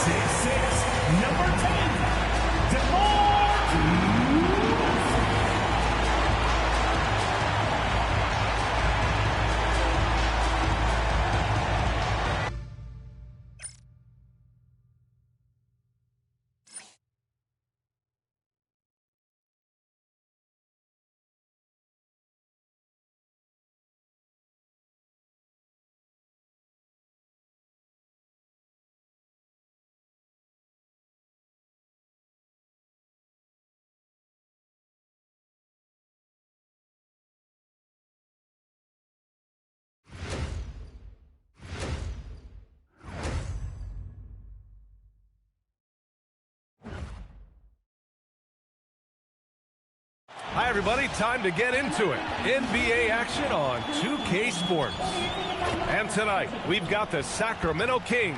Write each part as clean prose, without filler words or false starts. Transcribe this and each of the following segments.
6'6", number 10, DeMar. Hi, everybody. Time to get into it. NBA action on 2K Sports. And tonight, we've got the Sacramento Kings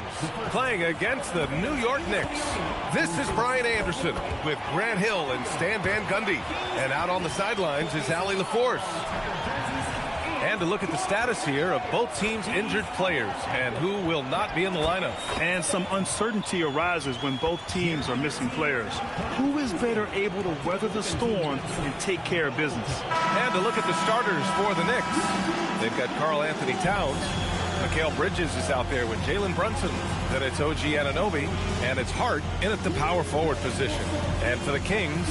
playing against the New York Knicks. This is Brian Anderson with Grant Hill and Stan Van Gundy. And out on the sidelines is Allie LaForce. And to look at the status here of both teams' injured players and who will not be in the lineup. And some uncertainty arises when both teams are missing players. Who is better able to weather the storm and take care of business? And to look at the starters for the Knicks. They've got Karl Anthony Towns. Mikal Bridges is out there with Jalen Brunson. Then it's OG Anunoby. And it's Hart in at the power forward position. And for the Kings,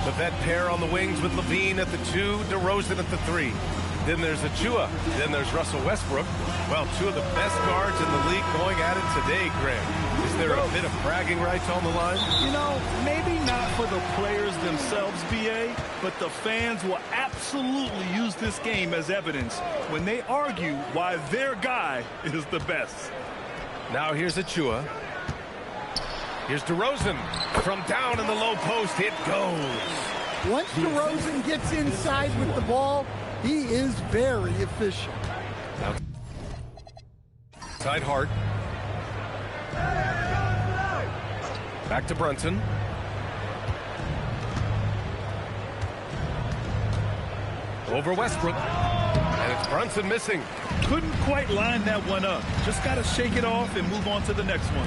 the vet pair on the wings with Levine at the 2, DeRozan at the 3. Then there's Achua. Then there's Russell Westbrook. Well, two of the best guards in the league going at it today, Grant. Is there a bit of bragging rights on the line? You know, maybe not for the players themselves, BA, but the fans will absolutely use this game as evidence when they argue why their guy is the best. Now here's Achua. Here's DeRozan. From down in the low post, it goes. Once DeRozan gets inside with the ball, he is very efficient. Outside Hart. Back to Brunson. Over Westbrook. And it's Brunson missing. Couldn't quite line that one up. Just got to shake it off and move on to the next one.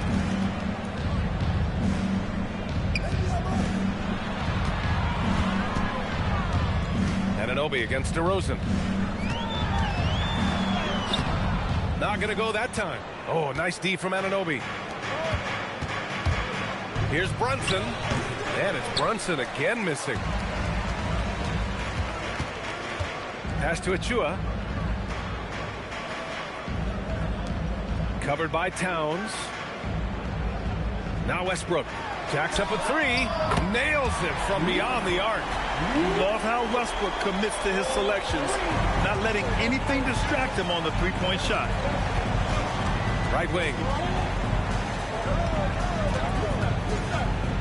Anunoby against DeRozan. Not going to go that time. Oh, nice D from Anunoby. Here's Brunson. And it's Brunson again missing. Pass to Achua. Covered by Towns. Now Westbrook. Jacks up a 3. Nails it from beyond the arc. Love how Westbrook commits to his selections, not letting anything distract him on the three-point shot. Right wing.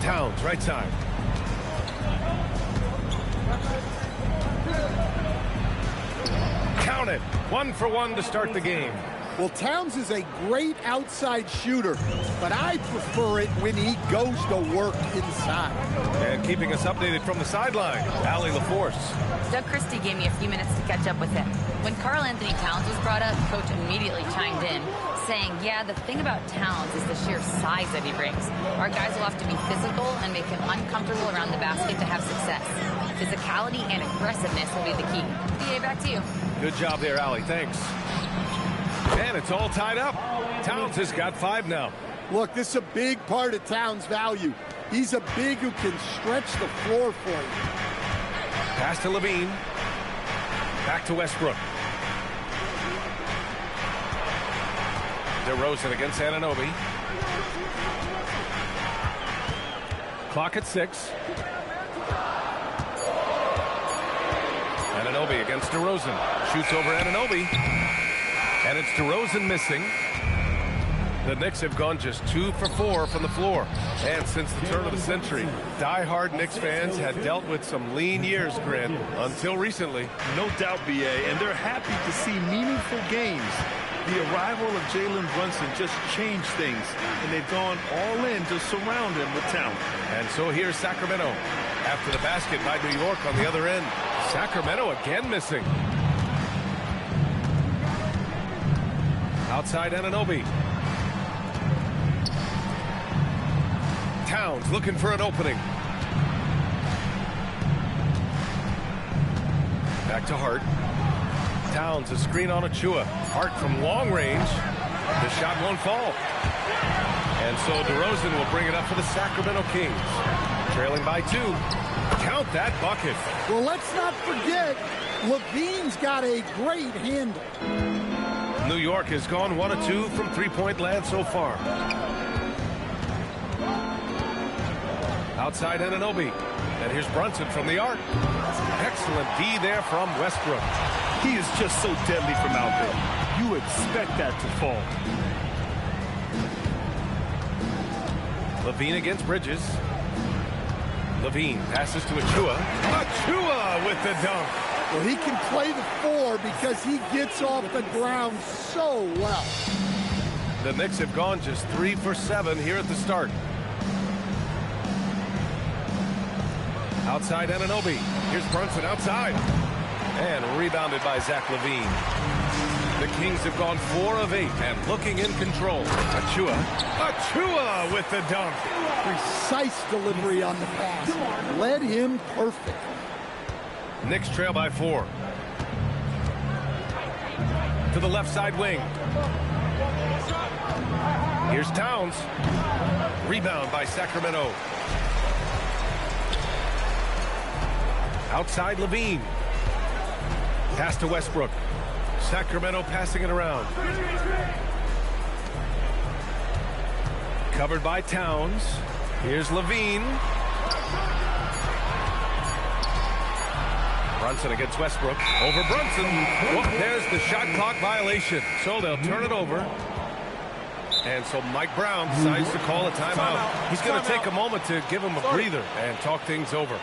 Towns, right side. Count it. 1 for 1 to start the game. Well, Towns is a great outside shooter, but I prefer it when he goes to work inside. And keeping us updated from the sideline, Allie LaForce. Doug Christie gave me a few minutes to catch up with him. When Karl Anthony Towns was brought up, Coach immediately chimed in, saying, yeah, the thing about Towns is the sheer size that he brings. Our guys will have to be physical and make him uncomfortable around the basket to have success. Physicality and aggressiveness will be the key. BA, back to you. Good job there, Allie. Thanks. And it's all tied up. Towns has got 5 now. Look, this is a big part of Towns' value. He's a big who can stretch the floor for you. Pass to Levine. Back to Westbrook. DeRozan against Anunoby. Clock at 6. Anunoby against DeRozan. Shoots over Anunoby. And it's DeRozan missing. The Knicks have gone just 2 for 4 from the floor. And since the turn of the century, die-hard Knicks fans had dealt with some lean years, Grant, until recently. No doubt, BA, and they're happy to see meaningful games. The arrival of Jalen Brunson just changed things, and they've gone all in to surround him with talent. And so here's Sacramento. After the basket by New York on the other end. Sacramento again missing. Outside Anunoby. Towns looking for an opening. Back to Hart. Towns a screen on Achua. Hart from long range. The shot won't fall. And so DeRozan will bring it up for the Sacramento Kings. Trailing by 2. Count that bucket. Well, let's not forget, Levine's got a great handle. New York has gone 1 of 2 from three-point land so far. Outside Anunoby. And here's Brunson from the arc. Excellent D there from Westbrook. He is just so deadly from out there. You expect that to fall. Levine against Bridges. Levine passes to Achua. Achua with the dunk. Well, he can play the 4 because he gets off the ground so well. The Knicks have gone just 3 for 7 here at the start. Outside Anunoby. Here's Brunson outside. And rebounded by Zach LaVine. The Kings have gone 4 of 8 and looking in control. Achua. Achua with the dunk. Precise delivery on the pass. Led him perfect. Knicks trail by 4. To the left side wing. Here's Towns. Rebound by Sacramento. Outside Levine. Pass to Westbrook. Sacramento passing it around. Covered by Towns. Here's Levine. Brunson against Westbrook. Over Brunson. Whoop, there's the shot clock violation. So they'll turn it over. And so Mike Brown decides to call a timeout. He's going to take a moment to give him a breather and talk things over.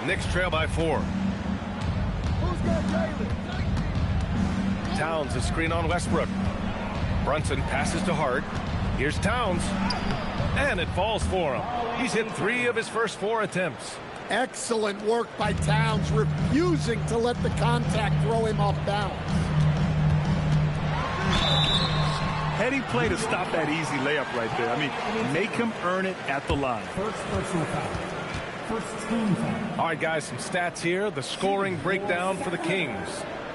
Knicks trail by 4. Towns a screen on Westbrook. Brunson passes to Hart. Here's Towns. And it falls for him. He's hit 3 of his first 4 attempts. Excellent work by Towns, refusing to let the contact throw him off balance. Heady play to stop that easy layup right there. I mean, make him earn it at the line. First personal foul. First team foul. All right, guys, some stats here. The scoring breakdown for the Kings.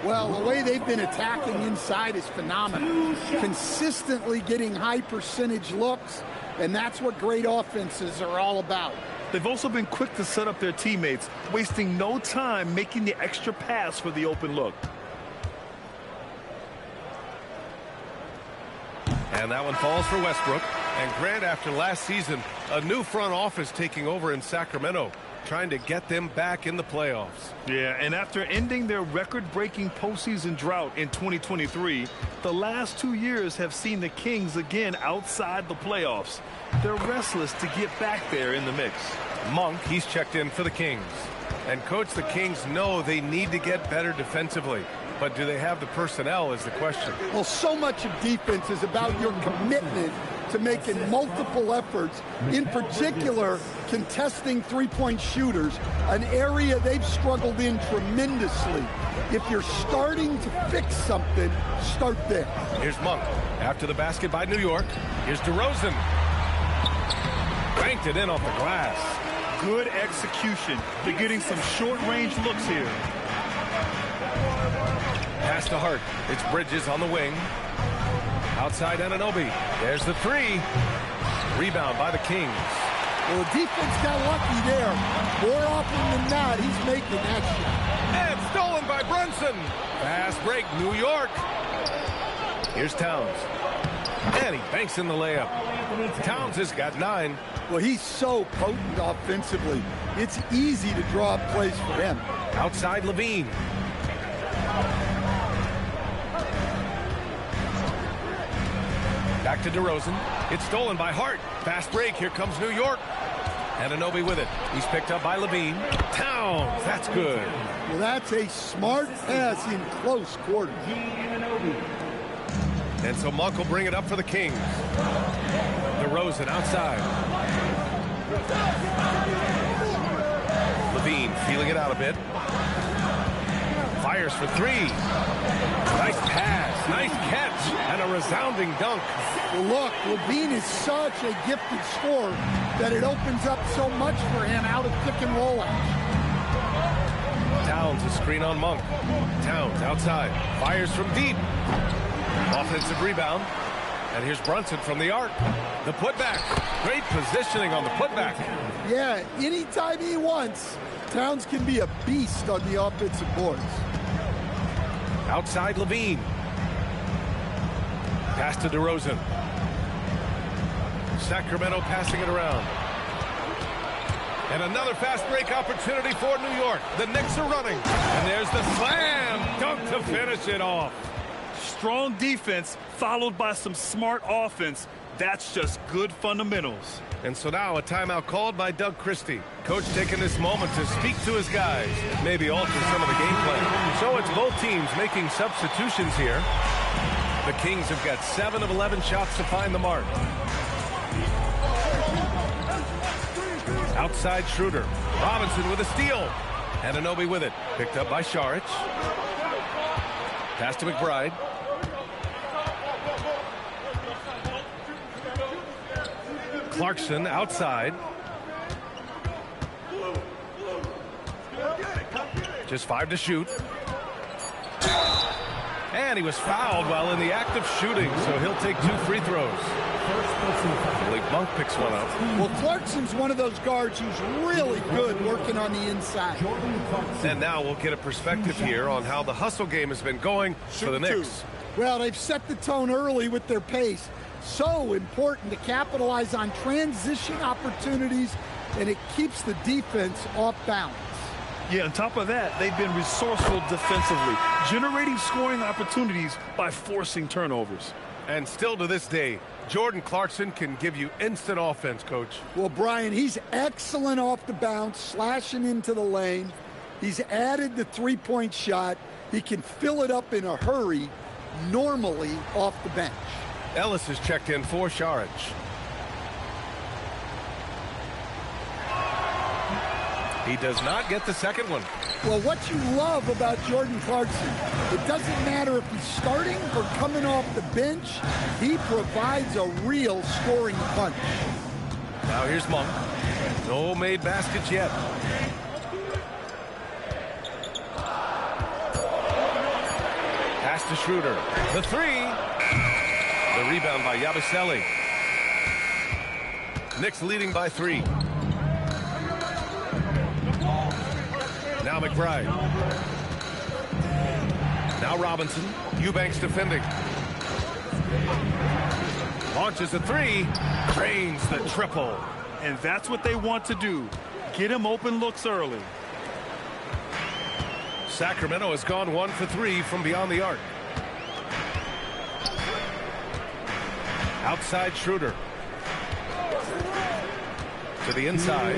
Well, the way they've been attacking inside is phenomenal. Consistently getting high percentage looks, and that's what great offenses are all about. They've also been quick to set up their teammates, wasting no time making the extra pass for the open look. And that one falls for Westbrook. And Grant, after last season, a new front office taking over in Sacramento, trying to get them back in the playoffs. Yeah, and after ending their record-breaking postseason drought in 2023, the last 2 years have seen the Kings again outside the playoffs. They're restless to get back there in the mix. Monk, he's checked in for the Kings. And, Coach, the Kings know they need to get better defensively. But do they have the personnel is the question. Well, so much of defense is about your commitment to making multiple efforts, in particular contesting three-point shooters, an area they've struggled in tremendously. If you're starting to fix something, start there. Here's Monk after the basket by New York. Here's DeRozan. Banked it in off the glass. Good execution. They're getting some short-range looks here. Pass to Hart. It's Bridges on the wing. Outside Anunoby. There's the three. Rebound by the Kings. Well, the defense got lucky there. More often than not, he's making that shot. And stolen by Brunson. Fast break, New York. Here's Towns. And he banks in the layup. Towns has got 9. Well, he's so potent offensively. It's easy to draw up plays for him. Outside Levine. Back to DeRozan. It's stolen by Hart. Fast break. Here comes New York. Anunoby with it. He's picked up by Levine. Towns. That's good. Well, that's a smart pass in close quarters. And so Monk will bring it up for the Kings. DeRozan outside. Levine feeling it out a bit. Fires for 3. Nice pass, nice catch, and a resounding dunk. Well, look, Levine is such a gifted scorer that it opens up so much for him out of pick and roll action. Towns, a screen on Monk. Towns outside, fires from deep. Offensive rebound. And here's Brunson from the arc. The putback. Great positioning on the putback. Yeah, anytime he wants, Towns can be a beast on the offensive boards. Outside Levine. Pass to DeRozan. Sacramento passing it around. And another fast break opportunity for New York. The Knicks are running. And there's the slam dunk to finish it off. Strong defense followed by some smart offense. That's just good fundamentals. And so now a timeout called by Doug Christie. Coach taking this moment to speak to his guys, maybe alter some of the game plan. So it's both teams making substitutions here. The Kings have got 7 of 11 shots to find the mark. Outside Schroeder. Robinson with a steal. Anunoby with it. Picked up by Saric. Pass to McBride. Clarkson outside. Just 5 to shoot. And he was fouled while in the act of shooting, so he'll take 2 free throws. I believe Monk picks one up. Well, Clarkson's one of those guards who's really good working on the inside. And now we'll get a perspective here on how the hustle game has been going for the Knicks. Well, they've set the tone early with their pace. So important to capitalize on transition opportunities, and it keeps the defense off balance. Yeah, on top of that, they've been resourceful defensively, generating scoring opportunities by forcing turnovers. And still to this day, Jordan Clarkson can give you instant offense, Coach. Well, Brian, he's excellent off the bounce, slashing into the lane. He's added the three-point shot. He can fill it up in a hurry, normally off the bench. Ellis is checked in for Saric. He does not get the second one. Well, what you love about Jordan Clarkson, it doesn't matter if he's starting or coming off the bench, he provides a real scoring punch. Now here's Monk. No made baskets yet. Pass to Schroeder. The 3. The rebound by Yabusele. Knicks leading by 3. Now McBride. Now Robinson. Eubanks defending. Launches a 3. Drains the triple. And that's what they want to do. Get him open looks early. Sacramento has gone 1 for 3 from beyond the arc. Outside Schroeder. to the inside.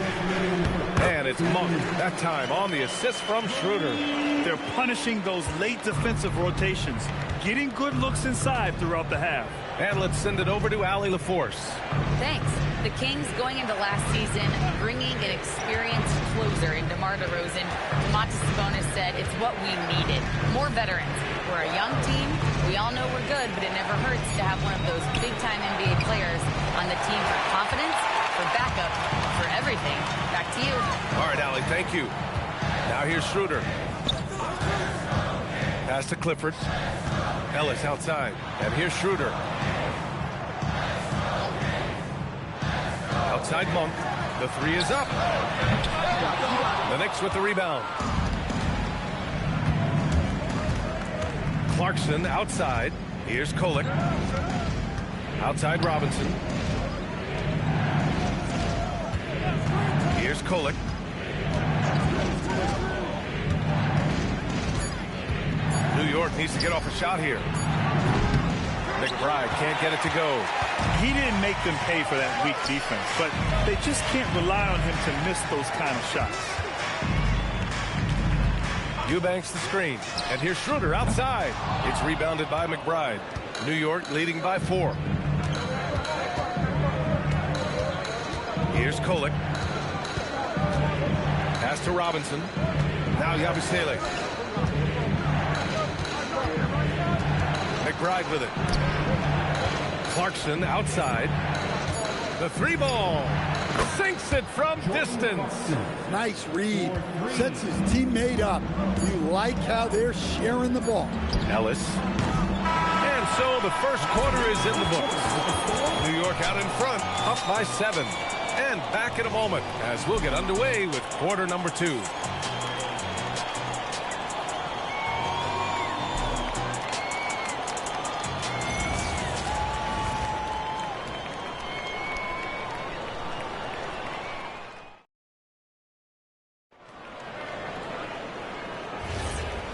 And it's Monk, that time on the assist from Schroeder. They're punishing those late defensive rotations, getting good looks inside throughout the half. And let's send it over to Allie LaForce. Thanks. The Kings going into last season, bringing an experienced closer in DeMar DeRozan. Domantas Sabonis said it's what we needed. More veterans. We're a young team. We all know we're good, but it never hurts to have one of those big-time NBA players on the team for confidence, for backup, for everything. Back to you. All right, Allie, thank you. Now here's Schroeder. Pass to Clifford. Ellis outside. And here's Schroeder. Outside Monk. The three is up. The Knicks with the rebound. Clarkson outside. Here's Kolek. Outside Robinson. Here's Kolek. New York needs to get off a shot here. McBride can't get it to go. He didn't make them pay for that weak defense, but they just can't rely on him to miss those kind of shots. Eubanks the screen. And here's Schroeder outside. It's rebounded by McBride. New York leading by 4. Here's Kolek. Pass to Robinson. Now Yabusele. McBride with it. Clarkson outside. The three ball. Sinks it from distance. Nice read. Sets his teammate up. You like how they're sharing the ball. Ellis. And so the first quarter is in the books. New York out in front, up by 7. And back in a moment as we'll get underway with quarter number 2.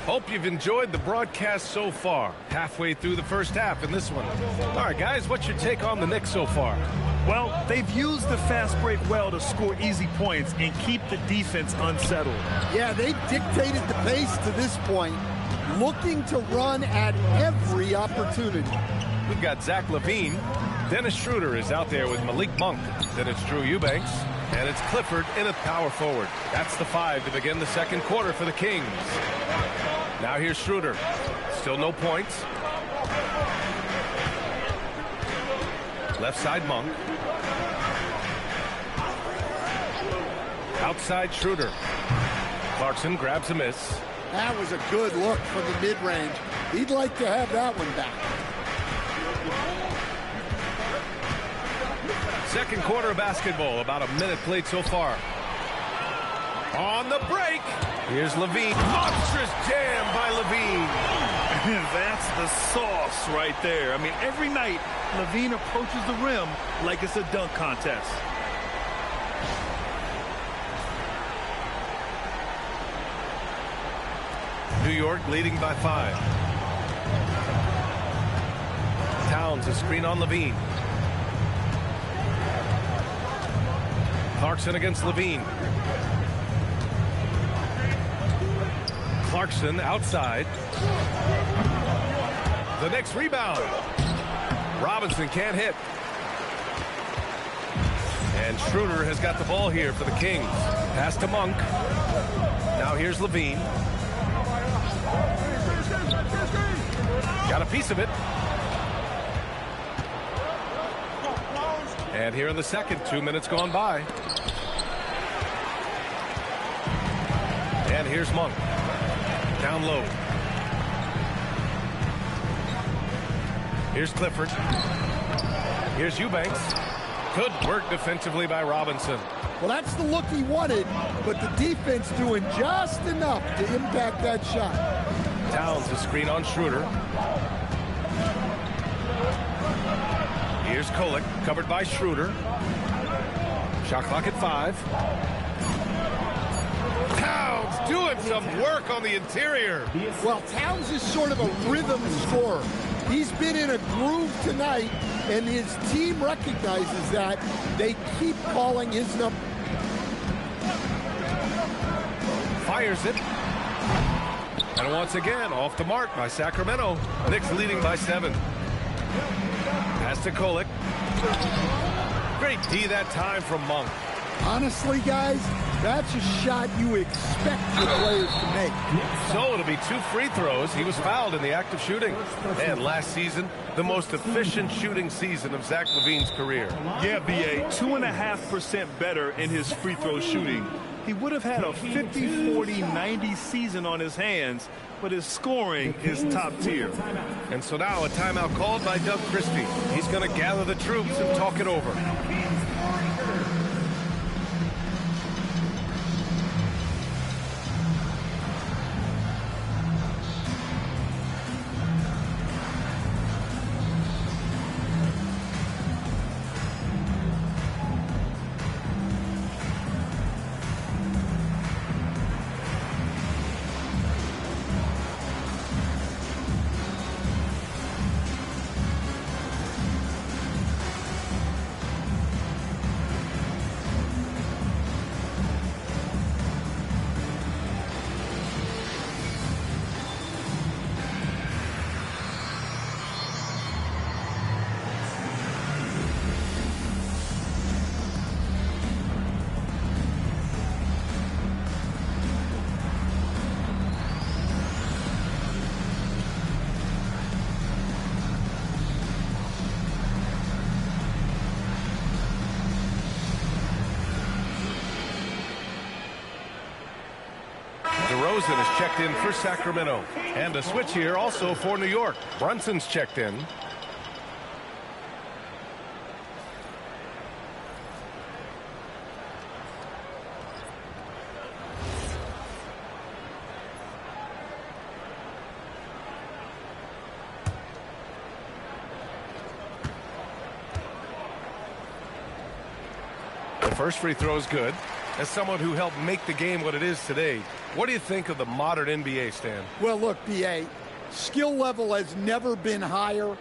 Hope you've enjoyed the broadcast so far. Halfway through the first half in this one. All right, guys, what's your take on the Knicks so far? Well, they've used the fast break well to score easy points and keep the defense unsettled. Yeah, they've dictated the pace to this point, looking to run at every opportunity. We've got Zach LaVine. Dennis Schroeder is out there with Malik Monk. Then it's Drew Eubanks. And it's Clifford in at power forward. That's the 5 to begin the second quarter for the Kings. Now here's Schroeder. Still no points. Left side Monk. Outside Schroeder. Clarkson grabs a miss. That was a good look from the mid-range. He'd like to have that one back. Second quarter of basketball. About a minute played so far. On the break. Here's LaVine. Monstrous jam by LaVine. That's the sauce right there. I mean, every night, LaVine approaches the rim like it's a dunk contest. New York leading by 5. Towns a screen on LaVine. Clarkson against LaVine. Clarkson outside. The Knicks rebound. Robinson can't hit. And Schroeder has got the ball here for the Kings. Pass to Monk. Now here's LaVine. Got a piece of it. And here in the second, 2 minutes gone by. And here's Monk. Down low. Here's Clifford. Here's Eubanks. Good work defensively by Robinson. Well, that's the look he wanted, but the defense doing just enough to impact that shot. Towns a screen on Schroeder. Here's Kolek, covered by Schroeder. Shot clock at 5. Towns doing some work on the interior. Well, Towns is sort of a rhythm scorer. He's been in a groove tonight, and his team recognizes that. They keep calling his number. Fires it. And once again, off the mark by Sacramento. Knicks leading by 7. Pass to Kolek. Great D that time from Monk. Honestly, guys, that's a shot you expect your players to make. So it'll be 2 free throws. He was fouled in the act of shooting. And last season, the most efficient shooting season of Zach LaVine's career. Yeah, B.A., 2.5% better in his free throw shooting. He would have had a 50-40-90 season on his hands, but his scoring is top tier. And so now a timeout called by Doug Christie. He's going to gather the troops and talk it over. DeRozan is checked in for Sacramento. And a switch here also for New York. Brunson's checked in. The first free throw is good. As someone who helped make the game what it is today, what do you think of the modern NBA, Stan? Well, look, B.A., skill level has never been higher.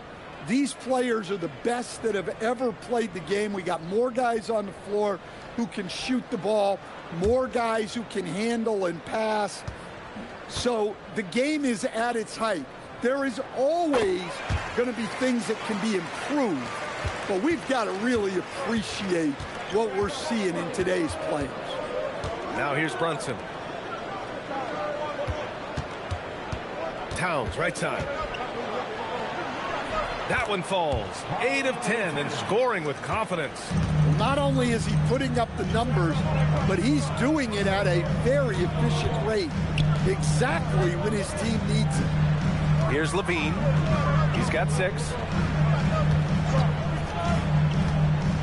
These players are the best that have ever played the game. We got more guys on the floor who can shoot the ball, more guys who can handle and pass. So the game is at its height. There is always going to be things that can be improved, but we've got to really appreciate what we're seeing in today's players. Now here's Brunson. Towns, right side. That one falls. 8 of 10 and scoring with confidence. Not only is he putting up the numbers, but he's doing it at a very efficient rate. Exactly when his team needs it. Here's LaVine. He's got 6.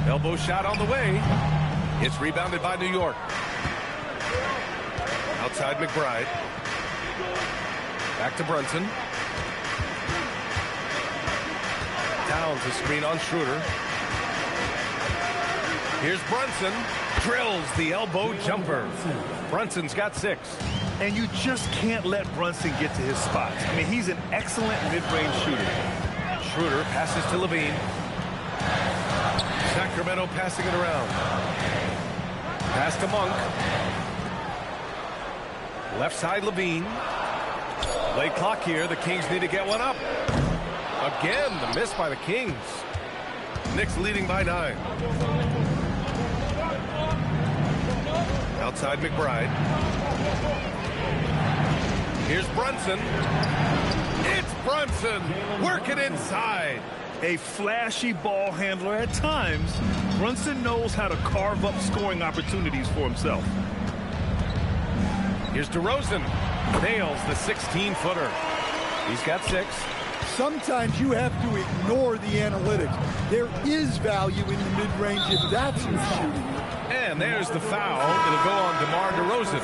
Elbow shot on the way. It's rebounded by New York. Outside McBride. Back to Brunson. Towns a screen on Schroeder. Here's Brunson. Drills the elbow jumper. Brunson's got 6. And you just can't let Brunson get to his spots. I mean, he's an excellent mid-range shooter. Schroeder passes to LaVine. Sacramento passing it around. Pass to Monk. Left side LaVine. Late clock here. The Kings need to get one up. Again, the miss by the Kings. Knicks leading by 9. Outside McBride. Here's Brunson. It's Brunson. Working inside. A flashy ball handler at times, Brunson knows how to carve up scoring opportunities for himself. Here's DeRozan. Nails the 16-footer. He's got 6. Sometimes you have to ignore the analytics. There is value in the mid-range if that's who's shooting. And there's the foul. It'll go on DeMar DeRozan.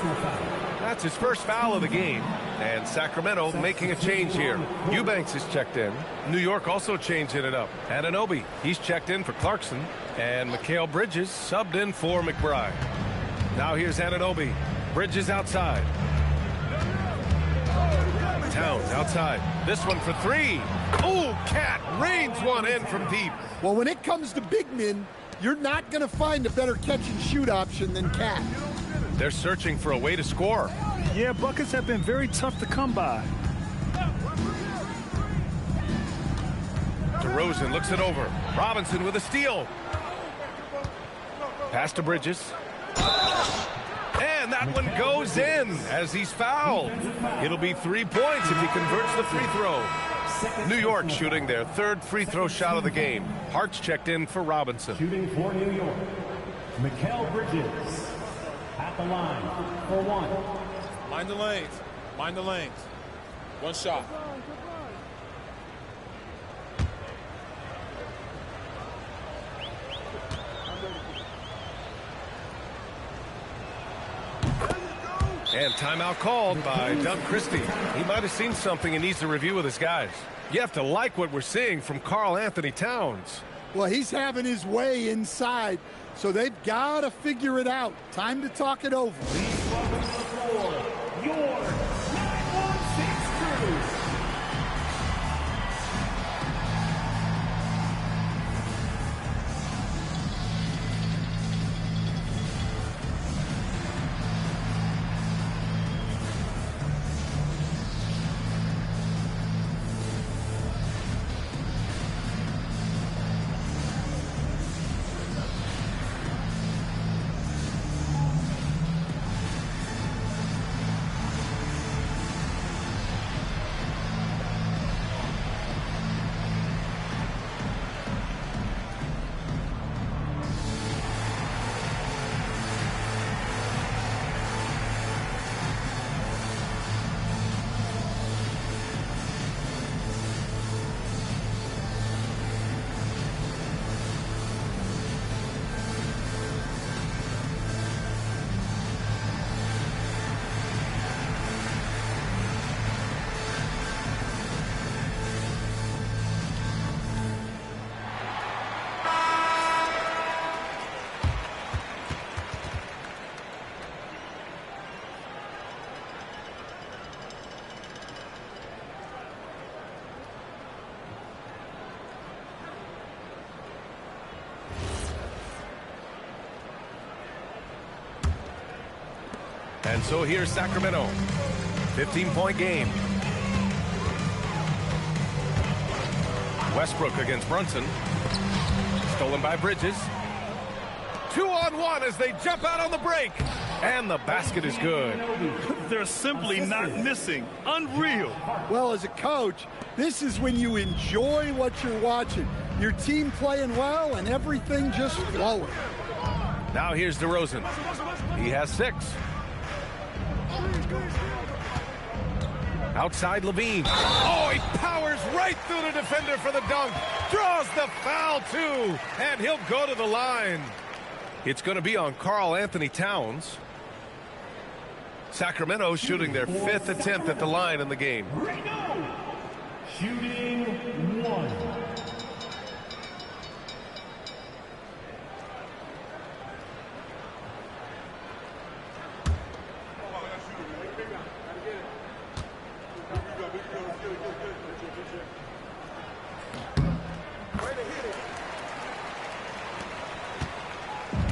That's his first foul of the game. And Sacramento making a change here. Eubanks is checked in. New York also changing it up. Anunoby, he's checked in for Clarkson. And Mikal Bridges subbed in for McBride. Now here's Anunoby. Bridges outside. Towns outside. outside. This one for three. Oh, Cat rains one in from deep. Well, when it comes to big men, you're not going to find a better catch-and-shoot option than Cat. They're searching for a way to score. Yeah, buckets have been very tough to come by. DeRozan looks it over. Robinson with a steal. Pass to Bridges. And that one goes in as he's fouled. It'll be 3 points if he converts the free throw. New York shooting their third free throw shot of the game. Hart's checked in for Robinson. Shooting for New York, Mikal Bridges at the line for one. Mind the lanes. Mind the lanes. One shot. And timeout called by Doug Christie. He might have seen something and needs to review with his guys. You have to like what we're seeing from Karl Anthony Towns. Well, he's having his way inside, so they've got to figure it out. Time to talk it over. Please welcome to the floor, your 916 crew. And so here's Sacramento. 15-point game. Westbrook against Brunson. Stolen by Bridges. 2-on-1 as they jump out on the break. And the basket is good. They're simply not missing. Unreal. Well, as a coach, this is when you enjoy what you're watching. Your team playing well and everything just flowing. Now here's DeRozan. He has 6. Outside Levine. Oh, he powers right through the defender for the dunk. Draws the foul, too. And he'll go to the line. It's going to be on Karl Anthony Towns. Sacramento shooting their 5th attempt at the line in the game. Shooting 1.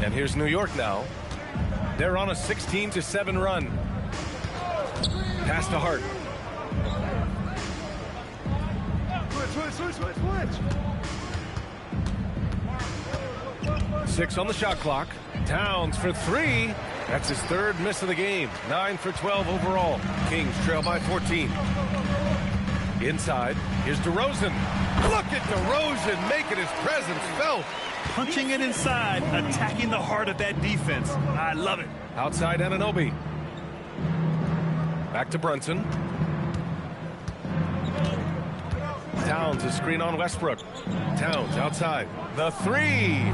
And here's New York now. They're on a 16-7 run. Pass to Hart. Switch. 6 on the shot clock. Towns for 3. That's his 3rd miss of the game. 9 for 12 overall. Kings trail by 14. Inside, here's DeRozan. Look at DeRozan making his presence felt. Punching it inside, attacking the heart of that defense. I love it. Outside Anunoby. Back to Brunson. Towns a screen on Westbrook. Towns outside. The 3.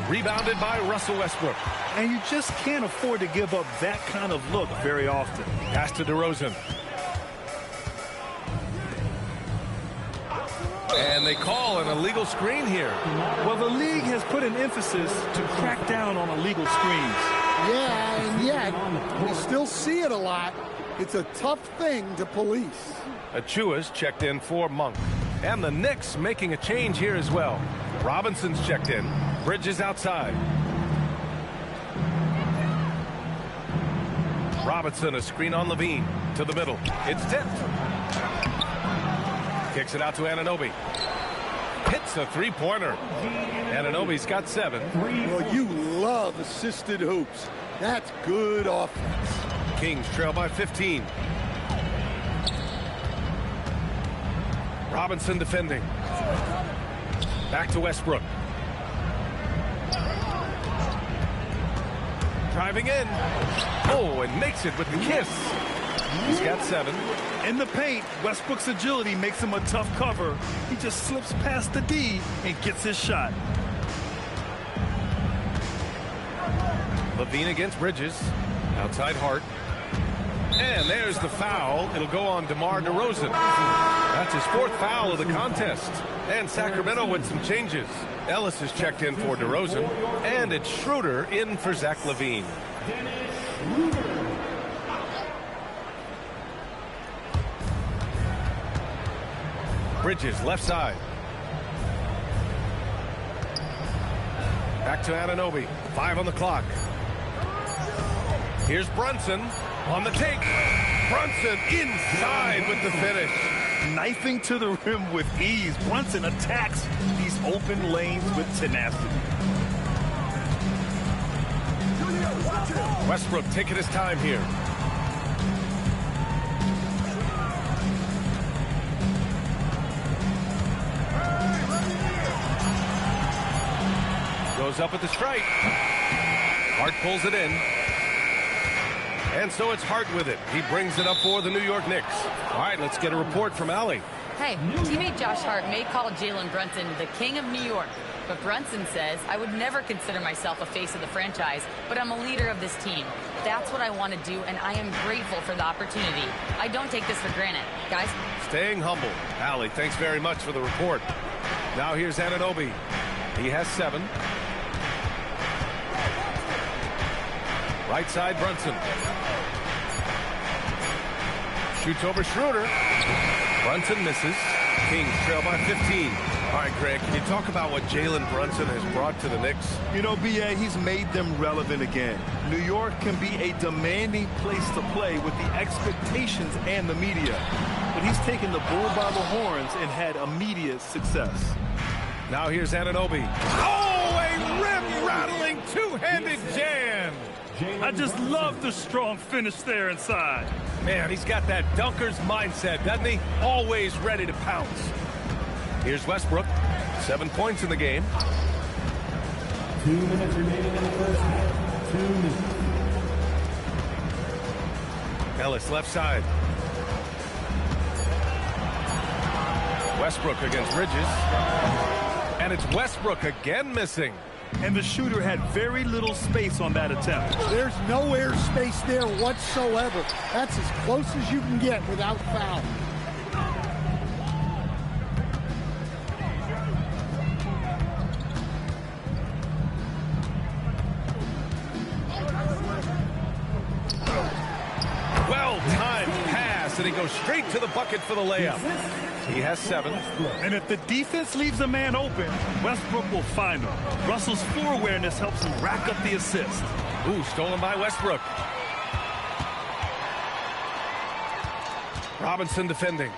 Rebounded by Russell Westbrook. And you just can't afford to give up that kind of look very often. Pass to DeRozan. And they call an illegal screen here. Well, the league has put an emphasis to crack down on illegal screens. Yeah, and yet we still see it a lot. It's a tough thing to police. Achua's checked in for Monk. And the Knicks making a change here as well. Robinson's checked in. Bridges outside. Robinson, a screen on Levine. To the middle. It's tipped. Kicks it out to Anunoby. Hits a three-pointer. Anunoby's got 7. Well, you love assisted hoops. That's good offense. Kings trail by 15. Robinson defending. Back to Westbrook. Driving in. Oh, and makes it with the kiss. He's got 7. In the paint, Westbrook's agility makes him a tough cover. He just slips past the D and gets his shot. Levine against Bridges. Outside Hart. And there's the foul. It'll go on DeMar DeRozan. That's his 4th foul of the contest. And Sacramento with some changes. Ellis is checked in for DeRozan. And it's Schroeder in for Zach LaVine. Bridges left side. Back to Anunoby. 5 on the clock. Here's Brunson on the take. Brunson inside with the finish. Knifing to the rim with ease. Brunson attacks these open lanes with tenacity. Westbrook taking his time here. Goes up at the strike. Hart pulls it in. And so it's Hart with it. He brings it up for the New York Knicks. All right, let's get a report from Allie. Hey, teammate Josh Hart may call Jalen Brunson the king of New York, but Brunson says, I would never consider myself a face of the franchise, but I'm a leader of this team. That's what I want to do, and I am grateful for the opportunity. I don't take this for granted. Guys? Staying humble. Allie, thanks very much for the report. Now here's Anunoby. He has 7. Right side, Brunson. Shoots over Schroeder. Brunson misses. Kings trail by 15. All right, Greg, can you talk about what Jalen Brunson has brought to the Knicks? You know, B.A., he's made them relevant again. New York can be a demanding place to play with the expectations and the media. But he's taken the bull by the horns and had immediate success. Now here's Anunoby. Oh, a rim-rattling two-handed jam. I just love the strong finish there inside. Man, he's got that dunker's mindset, doesn't he? Always ready to pounce. Here's Westbrook. 7 points in the game. 2 minutes remaining in the first half. 2 minutes. Ellis left side. Westbrook against Bridges. And it's Westbrook again missing. And the shooter had very little space on that attempt. There's no air space there whatsoever. That's as close as you can get without foul. Well-timed pass, and he goes straight to the bucket for the layup. He has 7. And if the defense leaves a man open, Westbrook will find him. Russell's floor awareness helps him rack up the assist. Ooh, stolen by Westbrook. Robinson defending.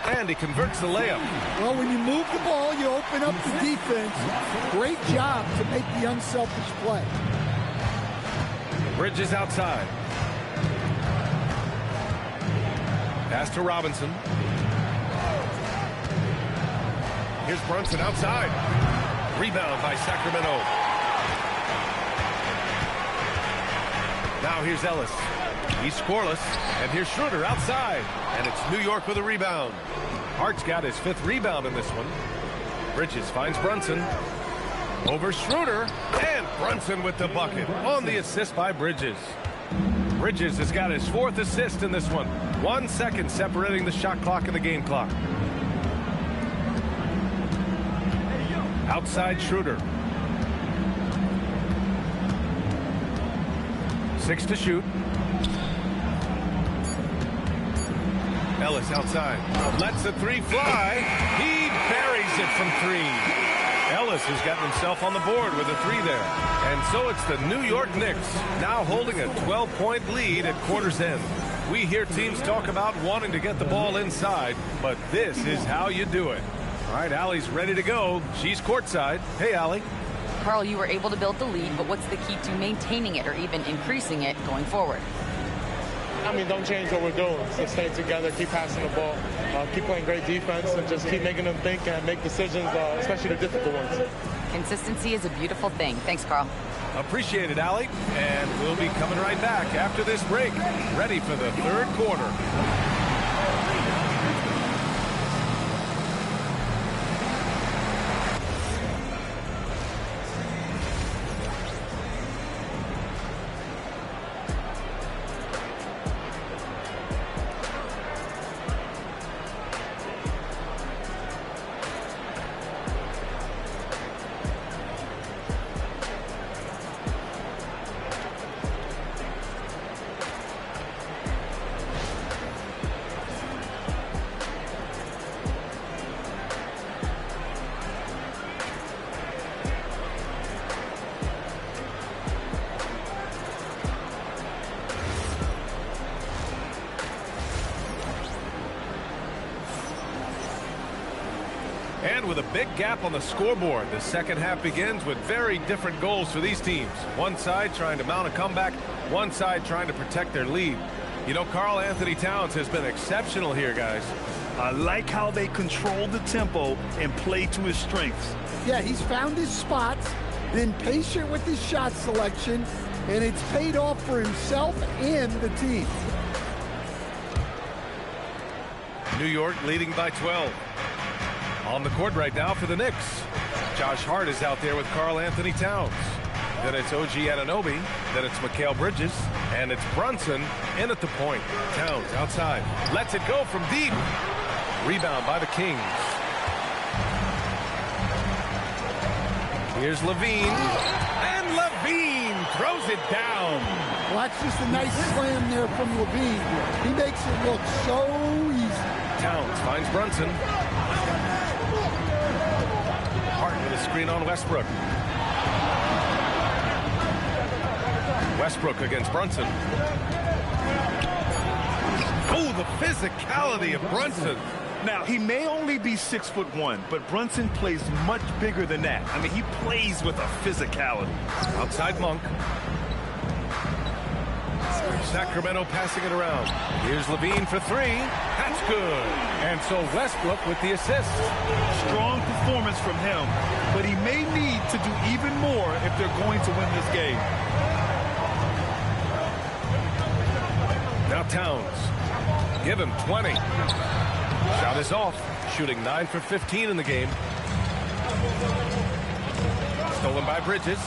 And he converts the layup. Well, when you move the ball, you open up the defense. Great job to make the unselfish play. Bridges outside. Pass to Robinson. Here's Brunson outside. Rebound by Sacramento. Now here's Ellis. He's scoreless. And here's Schroeder outside. And it's New York with a rebound. Hart's got his 5th rebound in this one. Bridges finds Brunson. Over Schroeder. And Brunson with the bucket. On the assist by Bridges. Bridges has got his 4th assist in this one. 1 second separating the shot clock and the game clock. Outside Schroeder. 6 to shoot. Ellis outside. Lets the three fly. He buries it from three. Ellis has gotten himself on the board with a three there. And so it's the New York Knicks now holding a 12-point lead at quarter's end. We hear teams talk about wanting to get the ball inside, but this is how you do it. All right, Allie's ready to go. She's courtside. Hey, Allie. Carl, you were able to build the lead, but what's the key to maintaining it or even increasing it going forward? I mean, don't change what we're doing. Just stay together, keep passing the ball, keep playing great defense, and just keep making them think and make decisions, especially the difficult ones. Consistency is a beautiful thing. Thanks, Carl. Appreciate it, Allie. And we'll be coming right back after this break, ready for the third quarter. And with a big gap on the scoreboard, the second half begins with very different goals for these teams. One side trying to mount a comeback, one side trying to protect their lead. You know, Karl Anthony Towns has been exceptional here, guys. I like how they control the tempo and play to his strengths. Yeah, he's found his spots, been patient with his shot selection, and it's paid off for himself and the team. New York leading by 12. On the court right now for the Knicks. Josh Hart is out there with Karl Anthony Towns. Then it's OG Anunoby. Then it's Mikal Bridges. And it's Brunson in at the point. Towns outside. Lets it go from deep. Rebound by the Kings. Here's Levine. And Levine throws it down. Well, that's just a nice slam there from Levine. He makes it look so easy. Towns finds Brunson. Screen on Westbrook. Westbrook against Brunson. Oh, the physicality of Brunson. Now, he may only be 6'1", but Brunson plays much bigger than that. I mean, he plays with a physicality. Outside Monk. Sacramento passing it around. Here's Levine for three. That's good. And so Westbrook with the assist. Strong performance from him, but he may need to do even more if they're going to win this game. Now Towns. Give him 20. Shot is off. Shooting 9 for 15 in the game. Stolen by Bridges.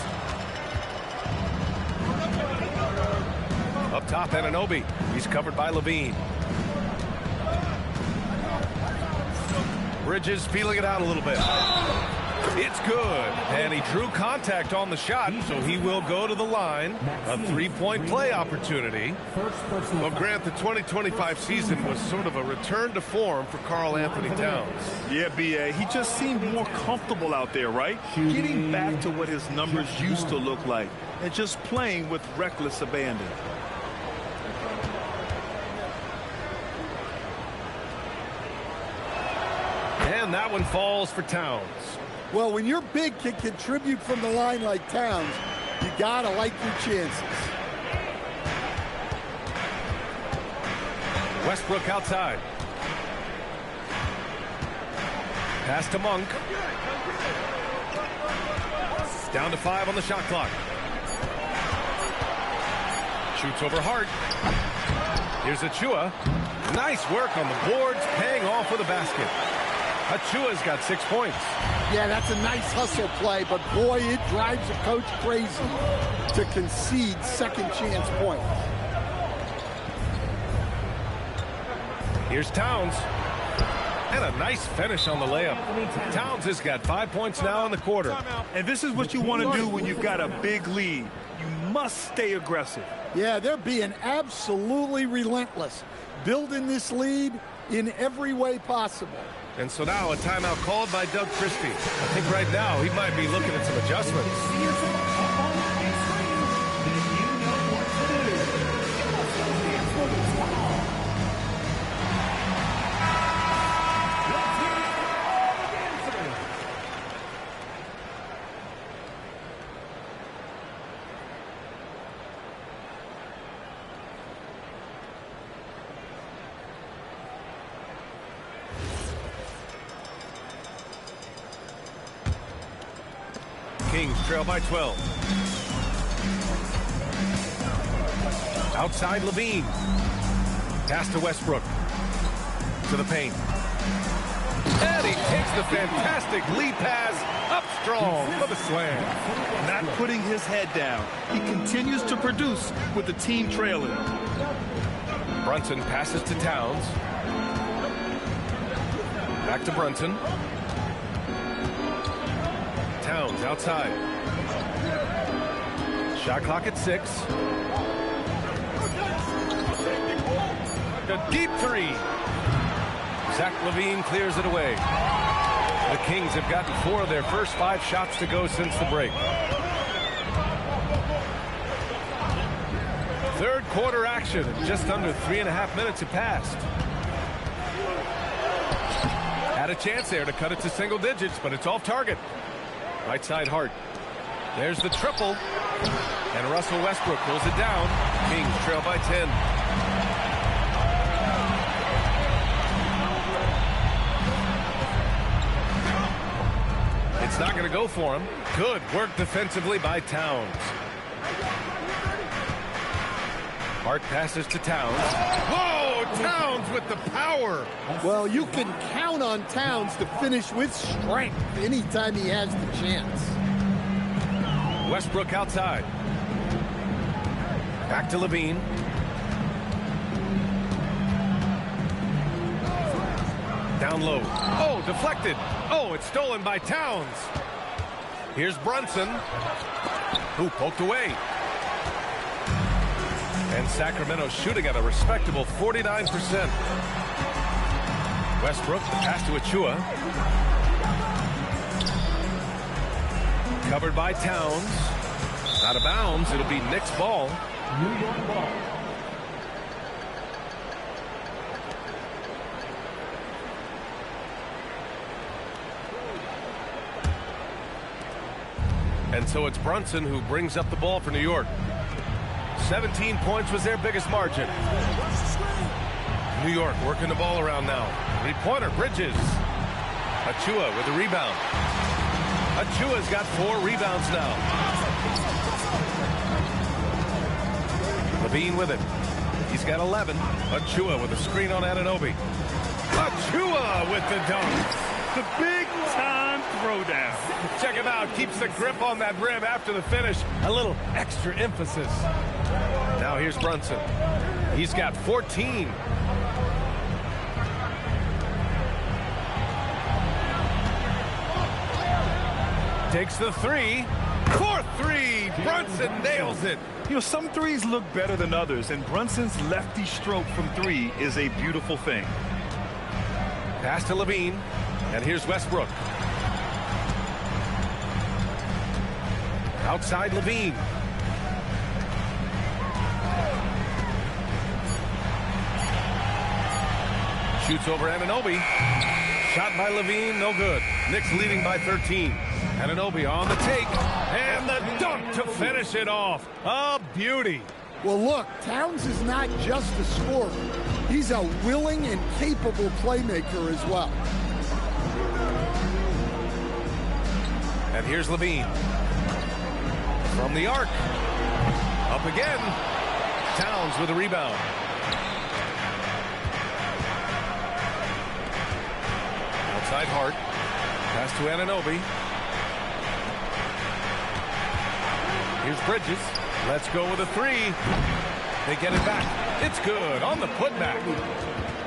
Up top, Anunoby. He's covered by Levine. Bridges feeling it out a little bit. It's good. And he drew contact on the shot, so he will go to the line. A three-point play opportunity. Well, Grant, the 2025 season was sort of a return to form for Karl Anthony Towns. Yeah, B.A., he just seemed more comfortable out there, right? Getting back to what his numbers used to look like and just playing with reckless abandon. And that one falls for Towns. Well, when your big can contribute from the line like Towns, you gotta like your chances. Westbrook outside. Pass to Monk. Down to 5 on the shot clock. Shoots over Hart. Here's Achua. Nice work on the boards, paying off with a basket. Achua's got 6 points. Yeah, that's a nice hustle play, but boy, it drives a coach crazy to concede second chance points. Here's Towns. And a nice finish on the layup. Towns has got 5 points now in the quarter. And this is what you want to do when you've got a big lead. You must stay aggressive. Yeah, they're being absolutely relentless. Building this lead, in every way possible. And so now a timeout called by Doug Christie. I think right now he might be looking at some adjustments. Kings trail by 12. Outside Levine. Pass to Westbrook. To the paint. And he takes the fantastic lead pass up strong for the slam. Not putting his head down. He continues to produce with the team trailing. Brunson passes to Towns. Back to Brunson. Towns outside. Shot clock at 6. A deep three. Zach LaVine clears it away. The Kings have gotten 4 of their first 5 shots to go since the break. Third quarter action. Just under 3.5 minutes have passed. Had a chance there to cut it to single digits, but it's off target. Right side Hart. There's the triple. And Russell Westbrook pulls it down. Kings trail by 10. It's not going to go for him. Good work defensively by Towns. Hart passes to Towns. Whoa! Towns with the power. Well, you can count on Towns to finish with strength anytime he has the chance. Westbrook outside. Back to Levine. Down low. Oh, deflected. Oh, it's stolen by Towns. Here's Brunson, who poked away. And Sacramento shooting at a respectable 49%. Westbrook, pass to Achua. Covered by Towns. Out of bounds. It'll be Knicks ball. New York ball. And so it's Brunson who brings up the ball for New York. 17 points was their biggest margin. New York working the ball around now. Three-pointer, Bridges. Achua with a rebound. Achua's got 4 rebounds now. Levine with it. He's got 11. Achua with a screen on Anunoby. Achua with the dunk. The big-time throwdown. Check him out. Keeps the grip on that rim after the finish. A little extra emphasis. Now here's Brunson. He's got 14. Takes the 3. 4-3. Brunson nails it. You know, some threes look better than others, and Brunson's lefty stroke from 3 is a beautiful thing. Pass to Levine. And here's Westbrook. Outside Levine. Shoots over Anunoby. Shot by Levine, no good. Knicks leading by 13. Anunoby on the take. And the dunk to finish it off. A beauty. Well, look, Towns is not just a scorer. He's a willing and capable playmaker as well. And here's Levine. From the arc. Up again. Towns with a rebound. Outside Hart. Pass to Anunoby. Here's Bridges. Let's go with a 3. They get it back. It's good on the putback.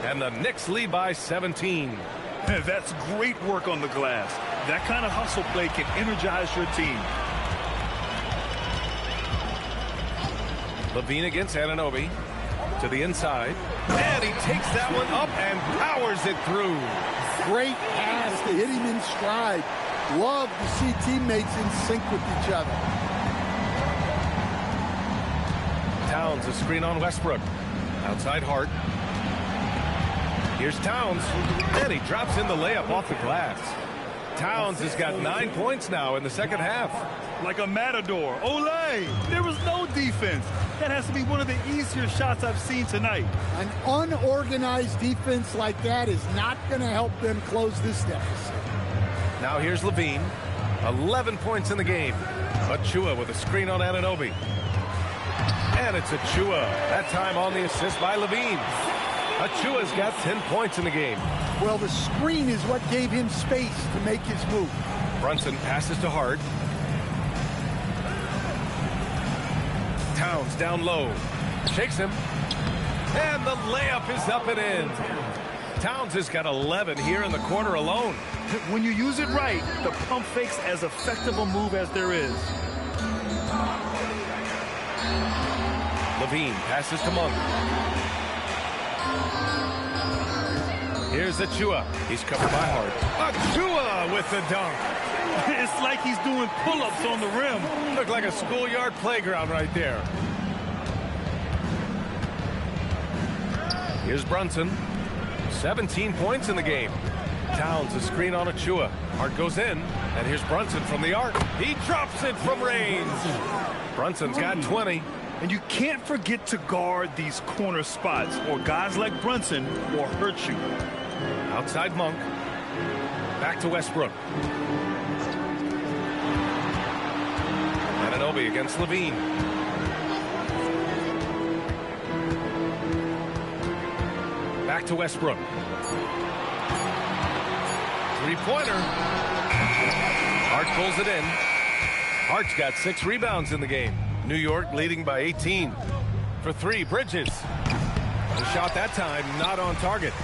And the Knicks lead by 17. That's great work on the glass. That kind of hustle play can energize your team. Levine against Anunoby. To the inside. And he takes that one up and powers it through. Great pass to hit him in stride. Love to see teammates in sync with each other. Towns, a screen on Westbrook. Outside Hart. Here's Towns. And he drops in the layup off the glass. Towns has got 9 points now in the second half. Like a matador. Olay! There was no defense. That has to be one of the easier shots I've seen tonight. An unorganized defense like that is not going to help them close this deficit. Now here's Levine. 11 points in the game. Achua with a screen on Anunoby. And it's Achua. That time on the assist by Levine. Achua's got 10 points in the game. Well, the screen is what gave him space to make his move. Brunson passes to Hart. Towns down low. Shakes him. And the layup is up and in. Towns has got 11 here in the quarter alone. When you use it right, the pump fake's as effective a move as there is. Levine passes to Monk. Here's Achua. He's covered by Hart. Achua with the dunk. It's like he's doing pull-ups on the rim. Looked like a schoolyard playground right there. Here's Brunson. 17 points in the game. Towns a screen on Achua. Hart goes in, and here's Brunson from the arc. He drops it from range. Brunson's got 20. And you can't forget to guard these corner spots, or guys like Brunson will hurt you. Outside Monk. Back to Westbrook. Anunoby against Levine. Back to Westbrook. Three-pointer. Hart pulls it in. Hart's got 6 rebounds in the game. New York leading by 18. For 3, Bridges. The shot that time not on target.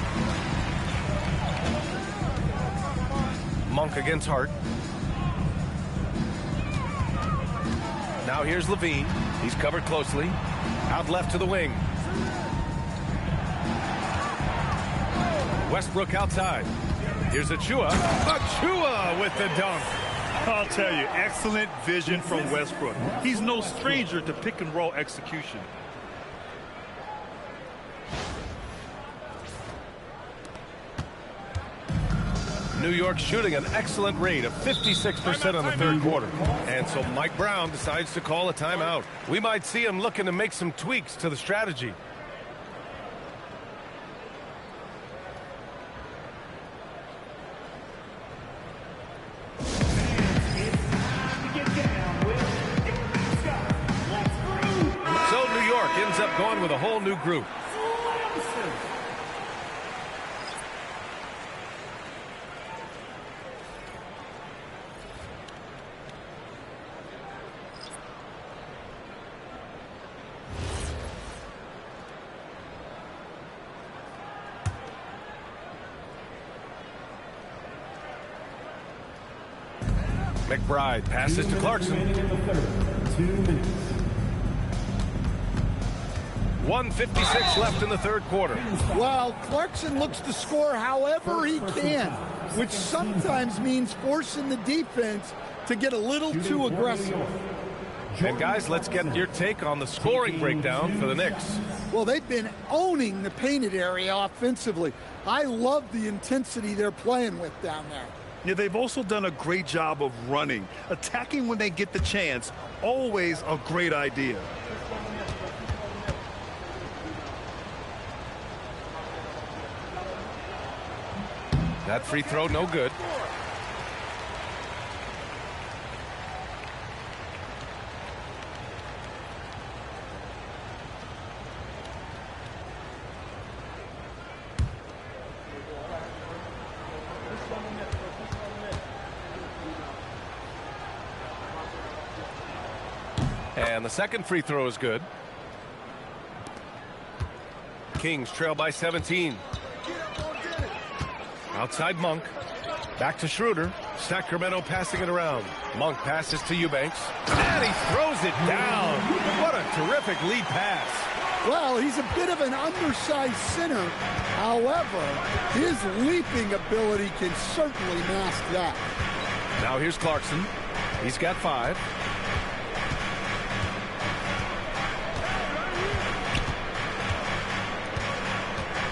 Monk against Hart. Now here's Levine. He's covered closely. Out left to the wing. Westbrook outside. Here's Achua. Achua with the dunk. I'll tell you, excellent vision from Westbrook. He's no stranger to pick and roll execution. New York shooting an excellent rate of 56% in the third quarter. And so Mike Brown decides to call a timeout. We might see him looking to make some tweaks to the strategy. So New York ends up going with a whole new group. McBride passes to Clarkson. 2 minutes. 1:56 left in the third quarter. Well, Clarkson looks to score however he can, which sometimes means forcing the defense to get a little too aggressive. And guys, let's get your take on the scoring breakdown for the Knicks. Well, they've been owning the painted area offensively. I love the intensity they're playing with down there. Yeah, they've also done a great job of running. Attacking when they get the chance, always a great idea. That free throw, no good. And the second free throw is good. Kings trail by 17. Outside Monk. Back to Schroeder. Sacramento passing it around. Monk passes to Eubanks. And he throws it down. What a terrific lead pass. Well, he's a bit of an undersized center. However, his leaping ability can certainly mask that. Now here's Clarkson. He's got 5.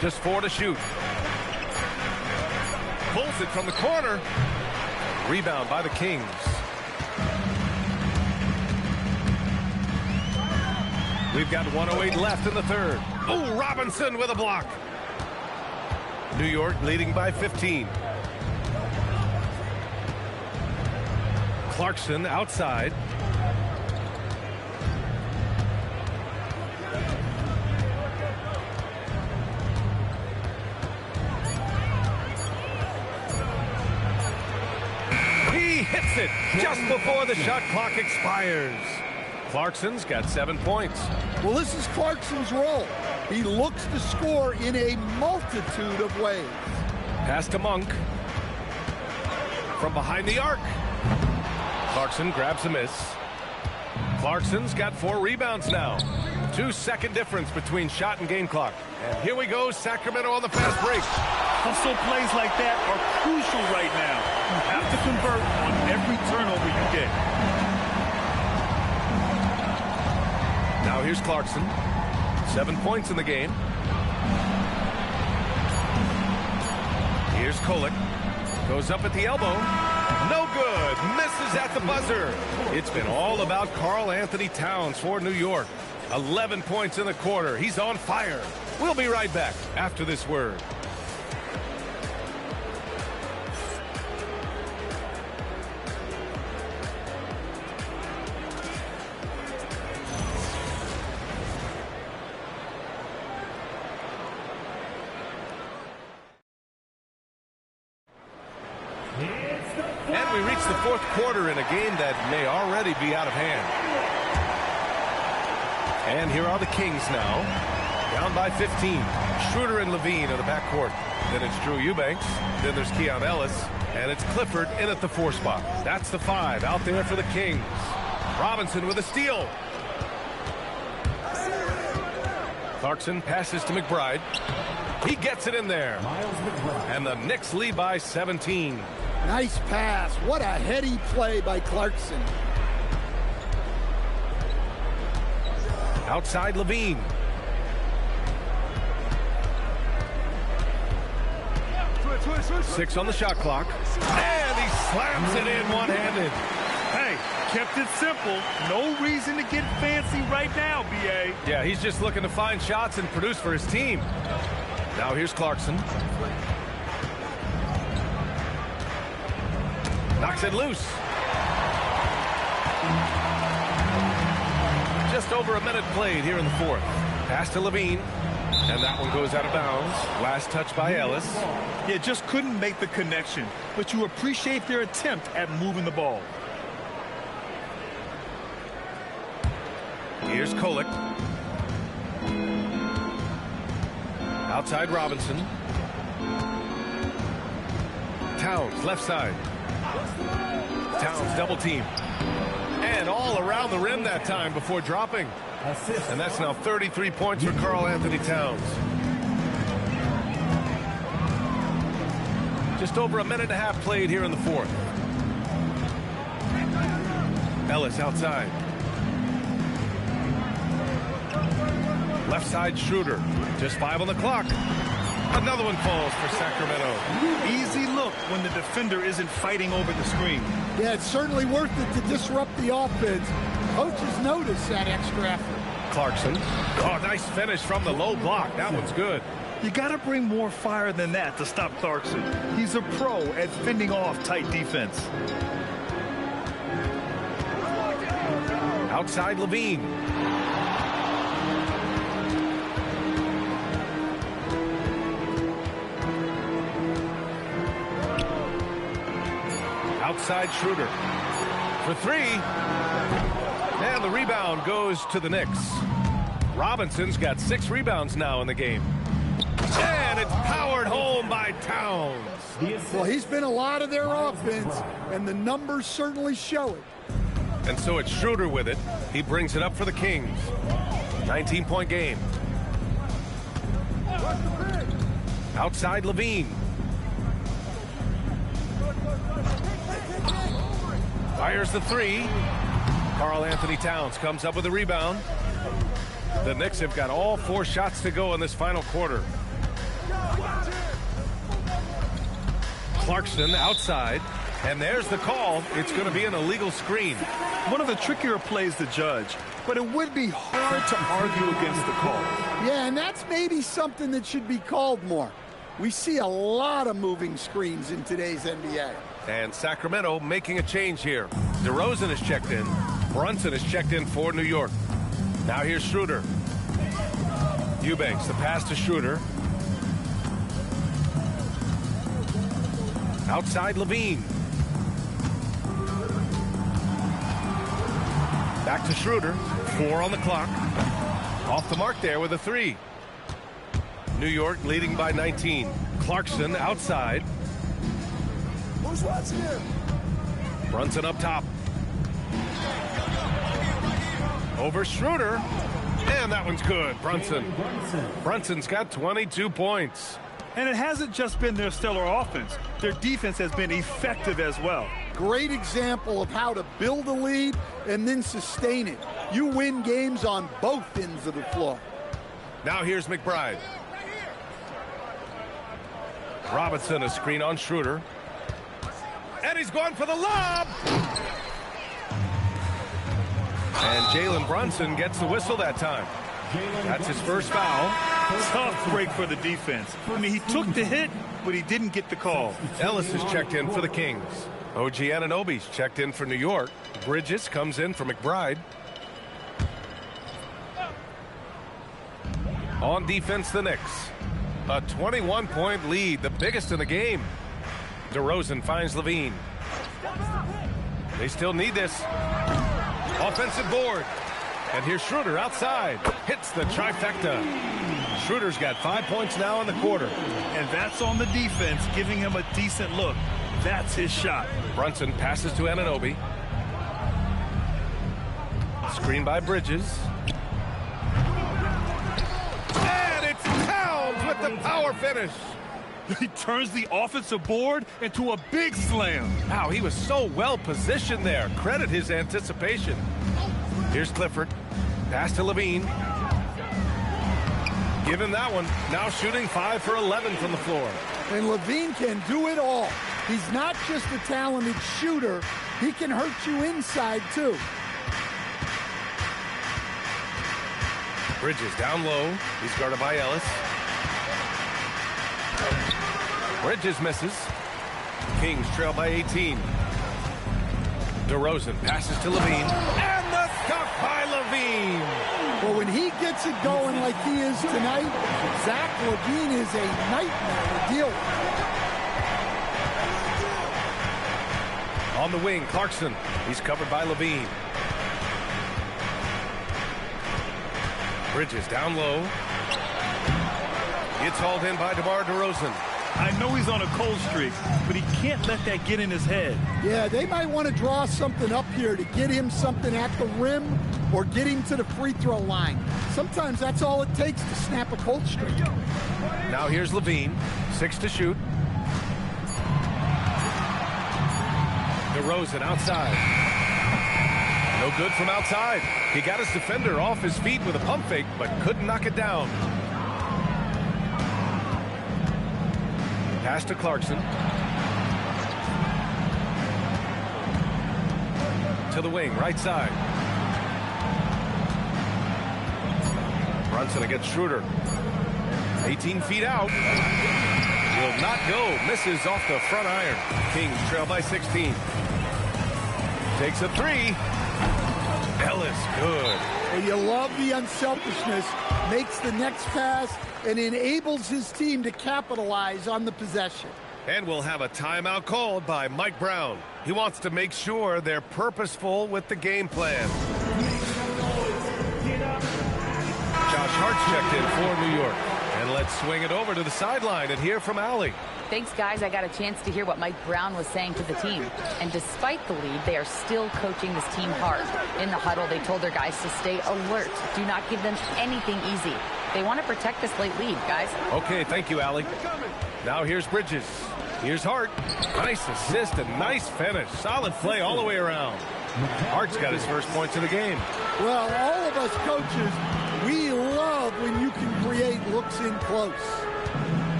Just 4 to shoot. Pulls it from the corner. Rebound by the Kings. We've got 1:08 left in the third. Oh, Robinson with a block. New York leading by 15. Clarkson outside. He hits it just before the shot clock expires. Clarkson's got 7 points. Well, this is Clarkson's role. He looks to score in a multitude of ways. Pass to Monk. From behind the arc. Clarkson grabs a miss. Clarkson's got 4 rebounds now. 2-second difference between shot and game clock. And here we go, Sacramento on the fast break. Hustle plays like that are crucial right now. You have to convert on every turnover you get. Now here's Clarkson. 7 points in the game. Here's Kolek. Goes up at the elbow. No good. Misses at the buzzer. It's been all about Karl Anthony Towns for New York. 11 points in the quarter. He's on fire. We'll be right back after this word. And we reach the fourth quarter in a game that may already be out of hand. And here are the Kings now, down by 15. Schroeder and Levine in the backcourt. Then it's Drew Eubanks. Then there's Keon Ellis. And it's Clifford in at the 4 spot. That's the 5 out there for the Kings. Robinson with a steal. Clarkson passes to McBride. He gets it in there. And the Knicks lead by 17. Nice pass. What a heady play by Clarkson. Outside Levine. Six on the shot clock. And he slams it in one-handed. Hey, kept it simple. No reason to get fancy right now, B.A. Yeah, he's just looking to find shots and produce for his team. Now here's Clarkson. Knocks it loose. Just over a minute played here in the fourth. Pass to Levine. And that one goes out of bounds. Last touch by Ellis. Yeah, just couldn't make the connection. But you appreciate their attempt at moving the ball. Here's Kolek. Outside Robinson. Towns, left side. Towns double team. And all around the rim that time before dropping. And that's now 33 points for Karl Anthony Towns. Just over a minute and a half played here in the fourth. Ellis outside. Left side Schroeder. Just 5 on the clock. Another one falls for Sacramento. Easy look when the defender isn't fighting over the screen. Yeah, it's certainly worth it to disrupt the offense. Coaches notice that extra effort. Clarkson. Oh, nice finish from the low block. That one's good. You got to bring more fire than that to stop Clarkson. He's a pro at fending off tight defense. Outside Levine. Outside Schroeder for 3. And the rebound goes to the Knicks. Robinson's got 6 rebounds now in the game. And it's powered home by Towns. Well, he's been a lot of their offense, and the numbers certainly show it. And so it's Schroeder with it. He brings it up for the Kings. 19-point game. Outside Levine. Fires the three. Karl Anthony Towns comes up with a rebound. The Knicks have got all 4 shots to go in this final quarter. Clarkson outside. And there's the call. It's going to be an illegal screen. One of the trickier plays to judge, but it would be hard to argue against the call. Yeah, and that's maybe something that should be called more. We see a lot of moving screens in today's NBA. And Sacramento making a change here. DeRozan is checked in. Brunson is checked in for New York. Now here's Schroeder. Eubanks, the pass to Schroeder. Outside Levine. Back to Schroeder. 4 on the clock. Off the mark there with a 3. New York leading by 19. Clarkson outside. Who's watching him? Brunson up top. Over Schroeder. And that one's good. Brunson. Brunson's got 22 points. And it hasn't just been their stellar offense. Their defense has been effective as well. Great example of how to build a lead and then sustain it. You win games on both ends of the floor. Now here's McBride. Robinson, a screen on Schroeder. And he's going for the lob. And Jalen Brunson gets the whistle that time. That's his first foul. Tough break for the defense. I mean, he took the hit, but he didn't get the call. Ellis is checked in for the Kings. OG Anunoby's checked in for New York. Bridges comes in for McBride. On defense, the Knicks. A 21-point lead, the biggest in the game. DeRozan finds Levine. They still need this. Offensive board. And here's Schroeder outside. Hits the trifecta. Schroeder's got 5 points now in the quarter. And that's on the defense, giving him a decent look. That's his shot. Brunson passes to Anunoby. Screen by Bridges. And it's Towns with the power finish. He turns the offensive board into a big slam. Wow, he was so well positioned there. Credit his anticipation. Here's Clifford. Pass to Levine. Give him that one. Now shooting 5 for 11 from the floor. And Levine can do it all. He's not just a talented shooter. He can hurt you inside, too. Bridges down low. He's guarded by Ellis. Bridges misses. Kings trail by 18. DeRozan passes to Levine. And the stop by Levine. Well, when he gets it going like he is tonight, Zach Levine is a nightmare to deal with. On the wing, Clarkson. He's covered by Levine. Bridges down low. It's hauled in by DeMar DeRozan. I know he's on a cold streak, but he can't let that get in his head. Yeah, they might want to draw something up here to get him something at the rim or get him to the free throw line. Sometimes that's all it takes to snap a cold streak. Now here's Levine. 6 to shoot. DeRozan outside. No good from outside. He got his defender off his feet with a pump fake, but couldn't knock it down. Pass to Clarkson. To the wing, right side. Brunson against Schroeder. 18 feet out. Will not go. Misses off the front iron. Kings trail by 16. Takes a 3. Ellis, good. Well, you love the unselfishness. Makes the next pass and enables his team to capitalize on the possession. And we'll have a timeout called by Mike Brown. He wants to make sure they're purposeful with the game plan. Josh Hart's checked in for New York. And let's swing it over to the sideline and hear from Allie. Thanks, guys. I got a chance to hear what Mike Brown was saying to the team. And despite the lead, they are still coaching this team hard. In the huddle, they told their guys to stay alert. Do not give them anything easy. They want to protect this late lead, guys. Okay, thank you, Allie. Now here's Bridges. Here's Hart. Nice assist and nice finish. Solid play all the way around. Hart's got his first points of the game. Well, all of us coaches, we love when you can create looks in close.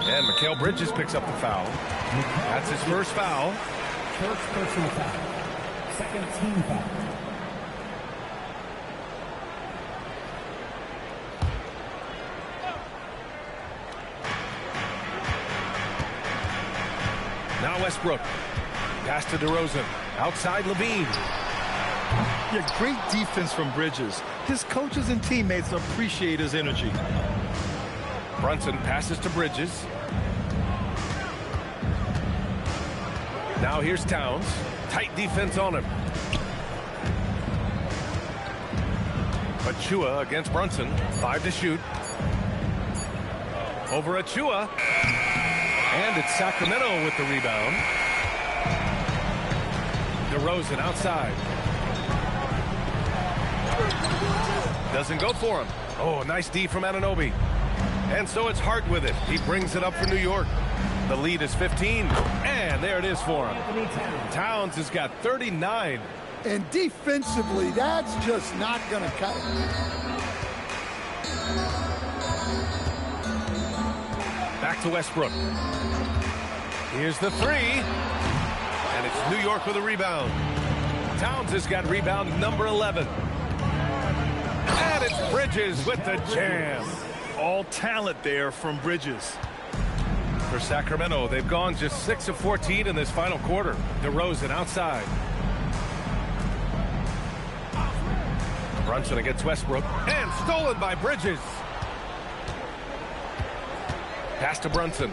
And Mikal Bridges picks up the foul. That's his first foul. First personal foul. Second team foul. Now Westbrook. Pass to DeRozan. Outside Levine. Yeah, great defense from Bridges. His coaches and teammates appreciate his energy. Brunson passes to Bridges. Now here's Towns. Tight defense on him. Achua against Brunson. 5 to shoot. Over Achua. And it's Sacramento with the rebound. DeRozan outside. Doesn't go for him. Oh, nice D from Anunoby. And so it's Hart with it. He brings it up for New York. The lead is 15. And there it is for him. Towns has got 39. And defensively, that's just not going to cut it. Back to Westbrook. Here's the three. And it's New York with a rebound. Towns has got rebound number 11. And it's Bridges with the jam. All talent there from Bridges. For Sacramento, they've gone just 6 of 14 in this final quarter. DeRozan outside. Brunson against Westbrook. And stolen by Bridges. Pass to Brunson.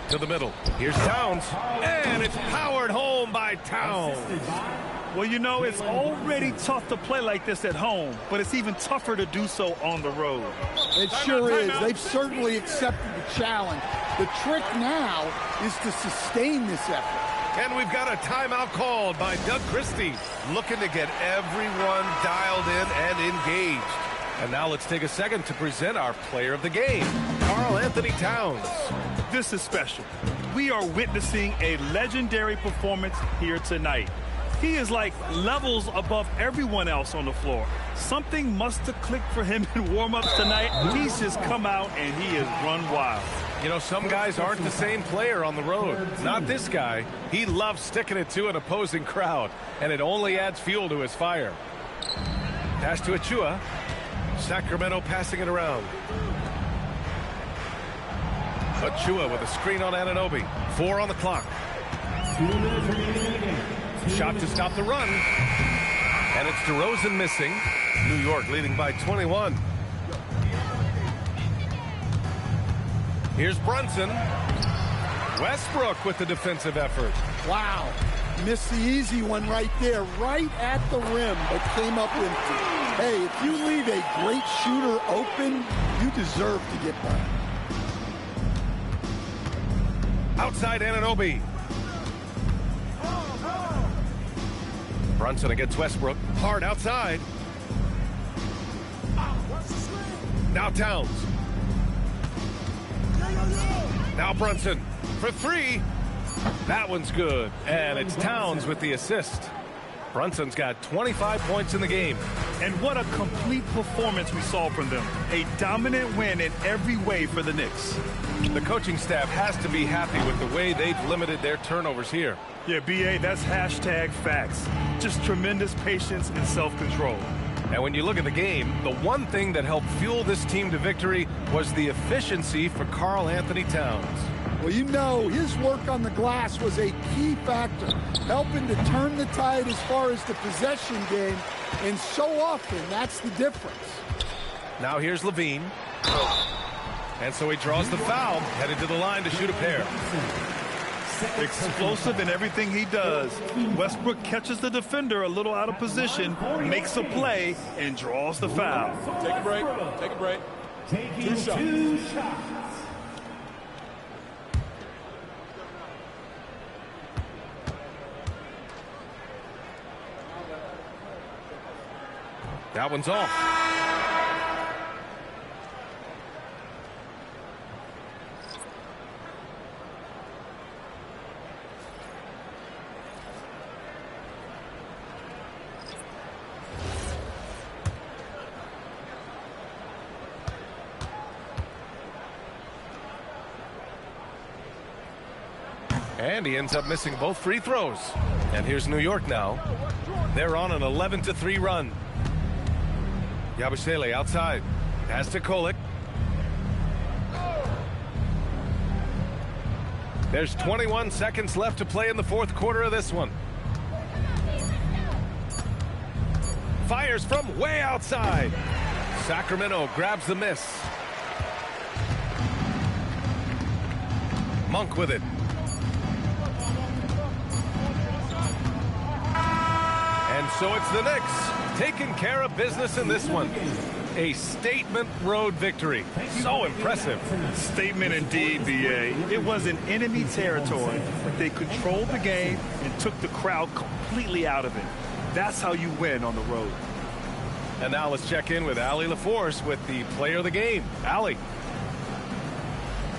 To the middle. Here's Towns. And it's powered home by Towns. Well, you know, it's already tough to play like this at home, but it's even tougher to do so on the road. It sure is. They've certainly accepted the challenge. The trick now is to sustain this effort. And we've got a timeout called by Doug Christie, looking to get everyone dialed in and engaged. And now let's take a second to present our player of the game, Karl Anthony Towns. This is special. We are witnessing a legendary performance here tonight. He is like levels above everyone else on the floor. Something must have clicked for him in warm-ups tonight. He's just come out and he has run wild. You know, some guys aren't the same player on the road. Not this guy. He loves sticking it to an opposing crowd, and it only adds fuel to his fire. Pass to Achua. Sacramento passing it around. Achua with a screen on Anunoby. 4 on the clock. Shot to stop the run. And it's DeRozan missing. New York leading by 21. Here's Brunson. Westbrook with the defensive effort. Wow. Missed the easy one right there, right at the rim, but came up empty. Hey, if you leave a great shooter open, you deserve to get by. Outside Anunoby. Brunson against Westbrook. Hard outside. Now Towns. Now Brunson for 3. That one's good. And it's Towns with the assist. Brunson's got 25 points in the game. And what a complete performance we saw from them. A dominant win in every way for the Knicks. The coaching staff has to be happy with the way they've limited their turnovers here. Yeah, B.A., that's hashtag facts. Just tremendous patience and self-control. And when you look at the game, the one thing that helped fuel this team to victory was the efficiency for Karl Anthony Towns. Well, you know, his work on the glass was a key factor, helping to turn the tide as far as the possession game, and so often that's the difference. Now here's Levine. And so he draws the foul, headed to the line to shoot a pair. Explosive in everything he does. Westbrook catches the defender a little out of position, makes a play, and draws the foul. Take a break. Take a break. Taking 2 shots. That one's off. And he ends up missing both free throws. And here's New York now. They're on an 11-3 run. Yabusele outside. Pass to Kolek. There's 21 seconds left to play in the fourth quarter of this one. Fires from way outside. Sacramento grabs the miss. Monk with it. And so it's the Knicks taking care of business in this one. A statement road victory. So impressive. Statement indeed, B.A. It was in enemy territory, but they controlled the game and took the crowd completely out of it. That's how you win on the road. And now let's check in with Allie LaForce with the player of the game. Allie.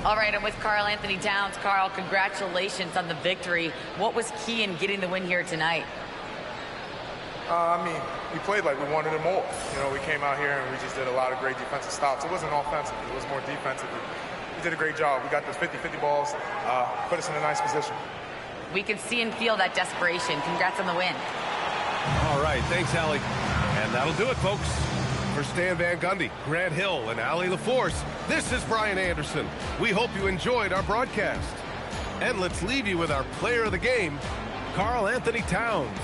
All right, I'm with Karl Anthony Towns. Karl, congratulations on the victory. What was key in getting the win here tonight? I mean, we played like we wanted it more. You know, we came out here and we just did a lot of great defensive stops. It wasn't offensive. It was more defensive. We did a great job. We got those 50-50 balls, put us in a nice position. We can see and feel that desperation. Congrats on the win. All right, thanks, Allie. And that'll do it, folks. For Stan Van Gundy, Grant Hill, and Allie LaForce, this is Brian Anderson. We hope you enjoyed our broadcast. And let's leave you with our player of the game, Karl Anthony Towns.